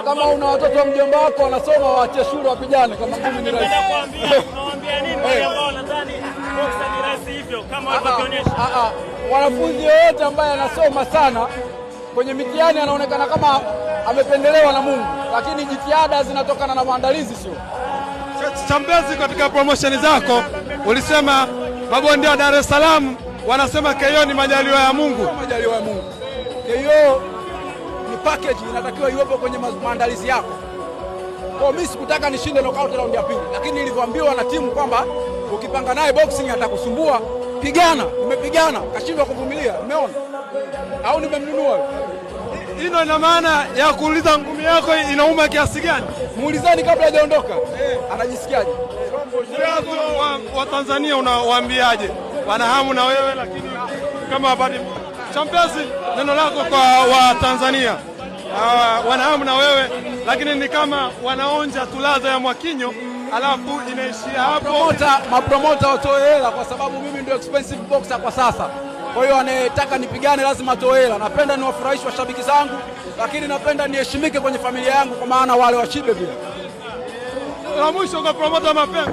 Kama una watoto wa mjomba wako wanasoma, waache shule wapigane kama ngumi ni rahisi. Unawaambia nini wale ambao nadhani boxer ni rahisi hivyo kama watakionyesha? Wanafunzi yoyote ambaye anasoma sana kwenye mitihani anaonekana kama amependelewa na Mungu, lakini jitihada zinatokana na maandalizi sio. Chambezi, katika promotion zako ulisema mabondia wa Dar es Salaam wanasema KO ni majaliwa ya Mungu. Majaliwa ya Mungu. KO ni package, inatakiwa iwepo kwenye maandalizi yako. Kwa mimi sikutaka nishinde knockout round ya pili, lakini nilivyoambiwa na timu kwamba ukipanga naye boxing atakusumbua, pigana. Nimepigana, kashindwa kuvumilia. Umeona? Au nimemnunua? Ino ina maana ya kuuliza ngumi yako inauma kiasi gani? Muulizani kabla hajaondoka. Anajisikiaje? Wa Tanzania unawaambiaje? Wana hamu na wewe, lakini kama habari Champezi, neno lako kwa wa Tanzania. Wana hamu na wewe, lakini ni kama wanaonja tulaza ya Mwakinyo, alafu inaishia hapo. Mapromota watoe hela kwa sababu mimi ndio expensive boxer kwa sasa. Kwa hiyo anayetaka nipigane lazima atoe hela. Napenda niwafurahishe washabiki zangu, lakini napenda niheshimike kwenye familia yangu, kwa maana wale washibe vile. La mwisho kwa promota mapema.